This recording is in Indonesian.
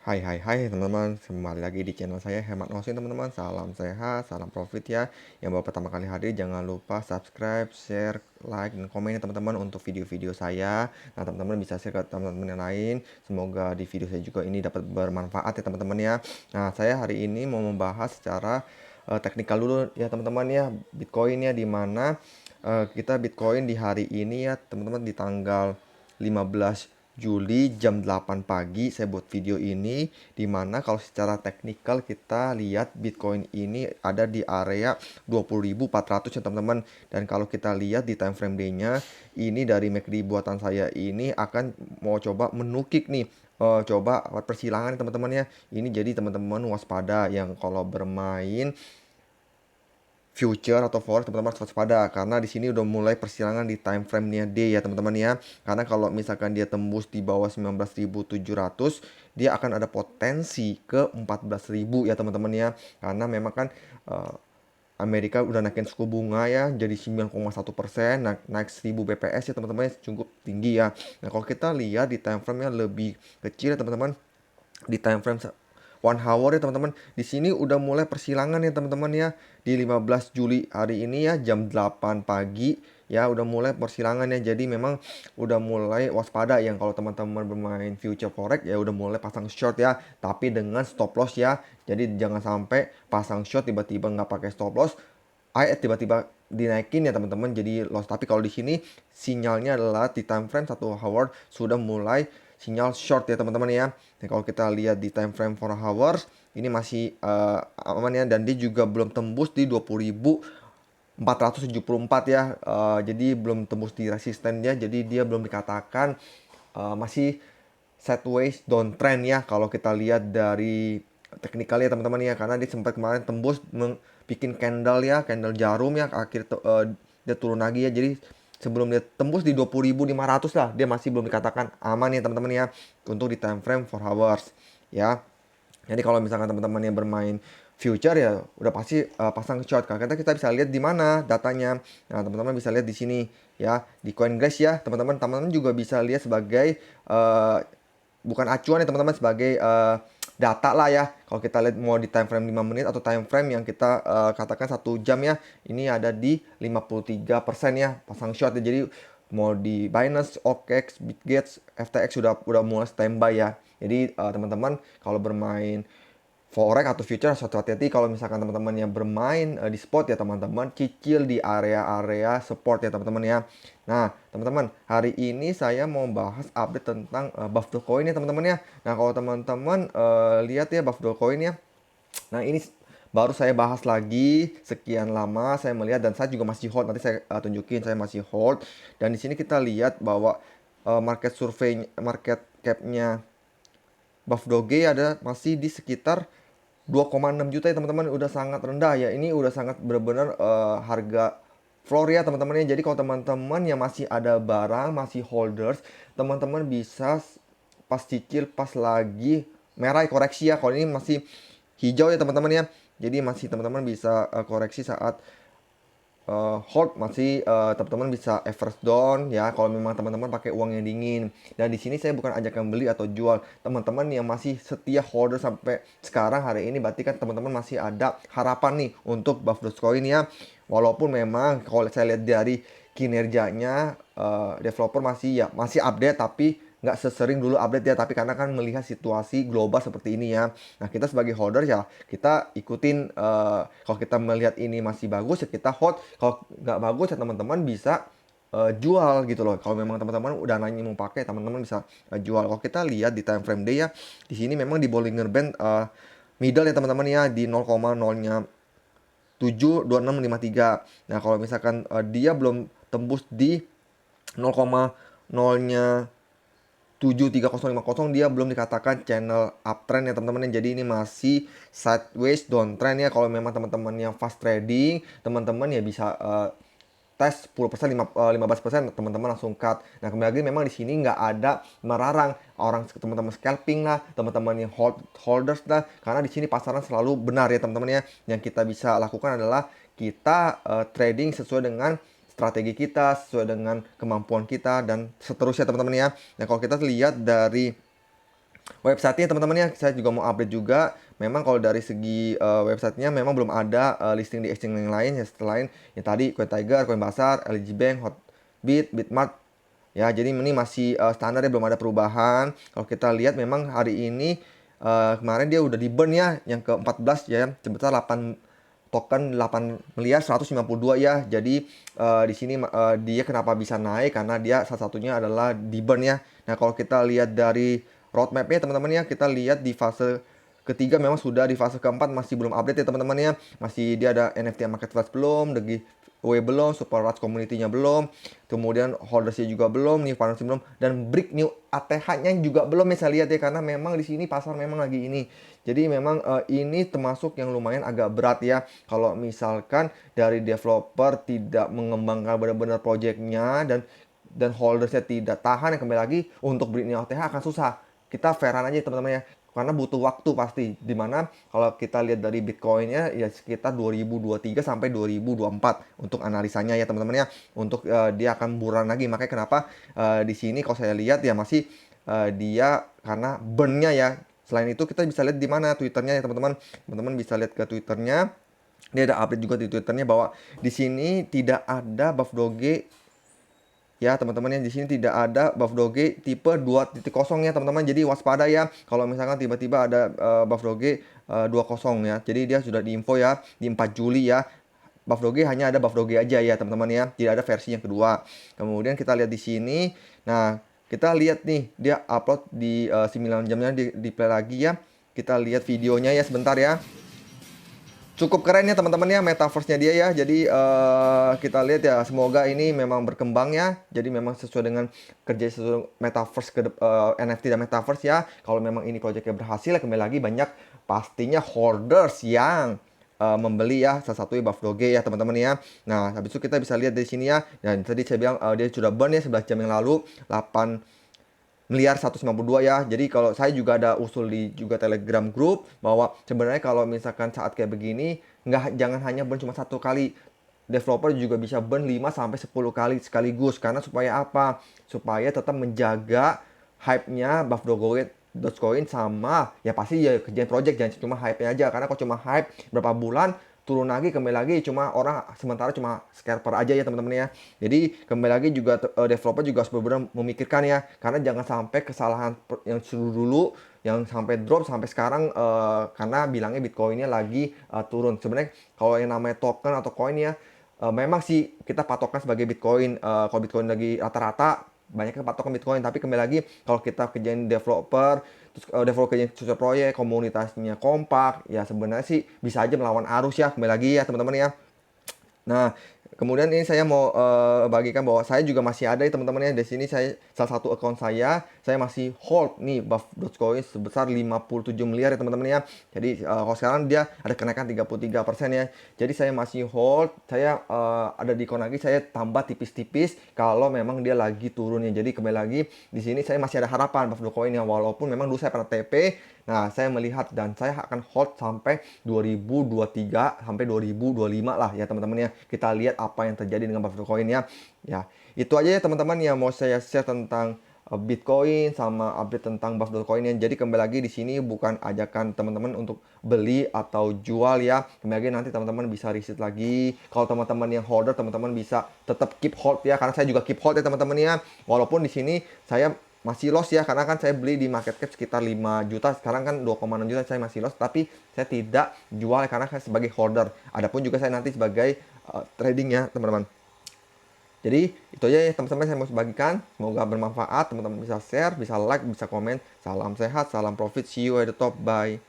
Hai teman-teman, kembali lagi di channel saya Hemat Nosin teman-teman. Salam sehat, salam profit ya. Yang baru pertama kali hadir jangan lupa subscribe, share, like, dan komen ya teman-teman untuk video-video saya. Nah teman-teman bisa share ke teman-teman yang lain. Semoga di video saya juga ini dapat bermanfaat ya teman-teman ya. Nah saya hari ini mau membahas secara teknikal dulu ya teman-teman ya, Bitcoin ya, dimana kita Bitcoin di hari ini ya teman-teman, di tanggal 15 Juli jam 8 pagi saya buat video ini, dimana kalau secara teknikal kita lihat Bitcoin ini ada di area 20.400 ya teman-teman. Dan kalau kita lihat di time frame day-nya, ini dari MACD buatan saya ini akan mau coba menukik nih, coba persilangan teman-teman ya. Ini jadi teman-teman waspada yang kalau bermain future atau forex teman-teman harus waspada, karena di sini udah mulai persilangan di time frame-nya day ya teman-teman ya. Karena kalau misalkan dia tembus di bawah 19.700, dia akan ada potensi ke 14.000 ya teman-teman ya. Karena memang kan Amerika udah naikin suku bunga ya jadi 9,1%, naik 1000 BPS ya teman-teman, cukup tinggi ya. Nah kalau kita lihat di time frame-nya lebih kecil ya teman-teman, di time frame 1 hour ya teman-teman. Di sini udah mulai persilangan ya teman-teman ya. Di 15 Juli hari ini ya jam 8 pagi ya udah mulai persilangan ya. Jadi memang udah mulai waspada yang kalau teman-teman bermain future forex ya udah mulai pasang short ya, tapi dengan stop loss ya. Jadi jangan sampai pasang short tiba-tiba nggak pakai stop loss, tiba-tiba dinaikin ya teman-teman jadi loss. Tapi kalau di sini sinyalnya adalah di time frame 1 hour sudah mulai sinyal short ya teman-teman ya. Dan kalau kita lihat di time frame 4 hours ini masih aman ya, dan dia juga belum tembus di 20.474 ya. Jadi belum tembus di resistennya, jadi dia belum dikatakan masih sideways downtrend ya kalau kita lihat dari teknikal ya teman-teman ya. Karena dia sempat kemarin tembus bikin candle ya, candle jarum ya, akhir dia turun lagi ya. Jadi sebelum dia tembus di 20.500 lah, dia masih belum dikatakan aman ya teman-teman ya untuk di time frame 4 hours ya. Jadi kalau misalkan teman-teman yang bermain future ya udah pasti pasang short. Karena kita bisa lihat di mana datanya. Nah, teman-teman bisa lihat di sini ya, di CoinGlass ya. Teman-teman juga bisa lihat sebagai bukan acuan ya teman-teman, sebagai data lah ya. Kalau kita lihat mau di time frame 5 menit atau time frame yang kita katakan 1 jam ya, ini ada di 53% ya pasang short ya. Jadi mau di Binance, OKX, Bitget, FTX udah mulai standby ya. Jadi teman-teman kalau bermain forex atau future harus hati-hati. Kalau misalkan teman-teman yang bermain di spot ya teman-teman, cicil di area-area support ya teman-teman ya. Nah teman-teman, hari ini saya mau bahas update tentang buff Dogecoin ya teman-teman ya. Nah kalau teman-teman lihat ya buff Dogecoin ya, nah ini baru saya bahas lagi, sekian lama saya melihat dan saya juga masih hold. Nanti saya tunjukin saya masih hold. Dan di sini kita lihat bahwa market survei, market cap-nya Buff Doge ada masih di sekitar 2,6 juta ya teman-teman. Udah sangat rendah ya. Ini udah sangat benar-benar harga floor ya teman-teman ya. Jadi kalau teman-teman yang masih ada barang, masih holders, teman-teman bisa pas cicil pas lagi merah koreksi ya. Kalau ini masih hijau ya teman-teman ya. Jadi masih teman-teman bisa koreksi saat hold, masih teman-teman bisa average down ya kalau memang teman-teman pakai uang yang dingin. Dan di sini saya bukan ajakan beli atau jual. Teman-teman yang masih setia holder sampai sekarang hari ini, berarti kan teman-teman masih ada harapan nih untuk buff Dogecoin ya. Walaupun memang kalau saya lihat dari kinerjanya developer masih update, tapi nggak sesering dulu update ya. Tapi karena kan melihat situasi global seperti ini ya, nah kita sebagai holder ya kita ikutin. Kalau kita melihat ini masih bagus ya kita hold, kalau nggak bagus ya teman-teman bisa jual gitu loh. Kalau memang teman-teman udah nanya mau pakai, teman-teman bisa jual. Kalau kita lihat di time frame day ya, di sini memang di Bollinger Band middle ya teman-teman ya, di 0,0-nya 72653. Nah kalau misalkan dia belum tembus di 0,0-nya 73050, dia belum dikatakan channel uptrend ya teman-teman. Jadi ini masih sideways downtrend ya. Kalau memang teman-teman yang fast trading, teman-teman ya bisa tes 10%, 15% teman-teman langsung cut. Nah kembali lagi memang di sini nggak ada melarang orang teman-teman scalping lah, teman-teman yang holders lah, karena di sini pasaran selalu benar ya teman-teman ya. Yang kita bisa lakukan adalah kita trading sesuai dengan strategi kita, sesuai dengan kemampuan kita dan seterusnya teman-teman ya. Nah kalau kita lihat dari Websitenya teman-teman ya, saya juga mau update juga. Memang kalau dari segi websitenya memang belum ada listing di exchange yang lain ya, selain yang tadi CoinTiger, Coinbasar, LG Bank, Hotbit, Bitmart. Ya, jadi ini masih standar ya, belum ada perubahan. Kalau kita lihat memang hari ini kemarin dia udah di burn ya, yang ke-14 ya, sebesar 8 token 8 miliar 152 ya. Jadi di sini dia kenapa bisa naik karena dia salah satunya adalah di burn ya. Nah, kalau kita lihat dari roadmapnya teman-teman ya, kita lihat di fase ketiga memang sudah, di fase keempat masih belum update ya teman-teman ya. Masih dia ada NFT marketplace belum, The giveaway belum, super rats community-nya belum, kemudian holdersnya juga belum, new partnership belum, dan brick new ATH-nya juga belum ya saya lihat ya, karena memang di sini pasar memang lagi ini. Jadi memang ini termasuk yang lumayan agak berat ya kalau misalkan dari developer tidak mengembangkan benar-benar projectnya, dan holdersnya tidak tahan, yang kembali lagi untuk brick new ATH akan susah. Kita fairan aja teman-teman ya, karena butuh waktu pasti, dimana kalau kita lihat dari Bitcoinnya ya sekitar 2023 sampai 2024 untuk analisanya ya teman-teman ya, untuk dia akan buran lagi. Makanya kenapa di sini kalau saya lihat ya masih dia karena burnnya ya. Selain itu kita bisa lihat di mana Twitternya ya teman-teman. Teman-teman bisa lihat ke Twitternya, dia ada update juga di Twitternya bahwa di sini tidak ada buff doge. Ya teman-teman, yang di sini tidak ada buff doge tipe 2.0 ya teman-teman. Jadi waspada ya kalau misalkan tiba-tiba ada buff doge 2.0 ya. Jadi dia sudah diinfo ya di 4 Juli ya. Buff doge hanya ada buff doge aja ya teman-teman ya. Tidak ada versi yang kedua. Kemudian kita lihat di sini. Nah, kita lihat nih dia upload di 9 jamnya di play lagi ya. Kita lihat videonya ya sebentar ya. Cukup keren ya teman-teman ya metaverse-nya dia ya. Jadi kita lihat ya, semoga ini memang berkembang ya. Jadi memang sesuai dengan kerja sesuai metaverse NFT dan metaverse ya. Kalau memang ini proyeknya berhasil ya, kembali lagi banyak pastinya hoarders yang membeli ya, salah satu buff doge ya teman-teman ya. Nah, habis itu kita bisa lihat dari sini ya. Dan tadi saya bilang dia sudah burn ya 11 jam yang lalu 8 miliar 192 ya. Jadi kalau saya juga ada usul di juga Telegram group bahwa sebenarnya kalau misalkan saat kayak begini, jangan hanya burn cuma satu kali. Developer juga bisa burn 5 sampai 10 kali sekaligus, karena supaya apa? Supaya tetap menjaga hype-nya buff Dogecoin, sama ya pasti ya kerjaan project, jangan cuma hype-nya aja, karena kalau cuma hype berapa bulan turun lagi, kembali lagi cuma orang sementara cuma scalper aja ya teman-teman ya. Jadi kembali lagi juga developer juga harus benar-benar memikirkan ya, karena jangan sampai kesalahan yang dulu yang sampai drop sampai sekarang karena bilangnya Bitcoinnya lagi turun. Sebenarnya kalau yang namanya token atau coin ya, memang sih kita patokan sebagai Bitcoin. Kalau Bitcoin lagi rata-rata banyak patokan Bitcoin, tapi kembali lagi kalau kita kerjain developer, terus developer kerjain suatu proyek, komunitasnya kompak, ya sebenarnya sih bisa aja melawan arus ya, kembali lagi ya teman-teman ya. Nah, kemudian ini saya mau bagikan bahwa saya juga masih ada ya teman-teman ya. Di sini saya salah satu account saya masih hold nih buff Dogecoin sebesar 57 miliar ya teman-teman ya. Jadi kalau sekarang dia ada kenaikan 33% ya. Jadi saya masih hold, saya ada di account lagi, saya tambah tipis-tipis kalau memang dia lagi turunnya. Jadi kembali lagi di sini saya masih ada harapan buff Dogecoin ya, walaupun memang dulu saya pernah TP. Nah, saya melihat dan saya akan hold sampai 2023 sampai 2025 lah ya teman-teman ya. Kita lihat apa yang terjadi dengan Bitcoin ya. Ya, itu aja ya teman-teman yang mau saya share tentang Bitcoin sama update tentang Bitcoin ya. Jadi kembali lagi di sini bukan ajakan teman-teman untuk beli atau jual ya. Kembali lagi nanti teman-teman bisa riset lagi. Kalau teman-teman yang holder, teman-teman bisa tetap keep hold ya, karena saya juga keep hold ya teman-teman ya. Walaupun di sini saya masih loss ya, karena kan saya beli di market cap sekitar 5 juta, sekarang kan 2,6 juta, saya masih loss, tapi saya tidak jual karena saya sebagai holder. Adapun juga saya nanti sebagai trading ya teman-teman. Jadi itu aja ya teman-teman saya mau bagikan, semoga bermanfaat, teman-teman bisa share, bisa like, bisa komen. Salam sehat, salam profit, see you at the top, bye.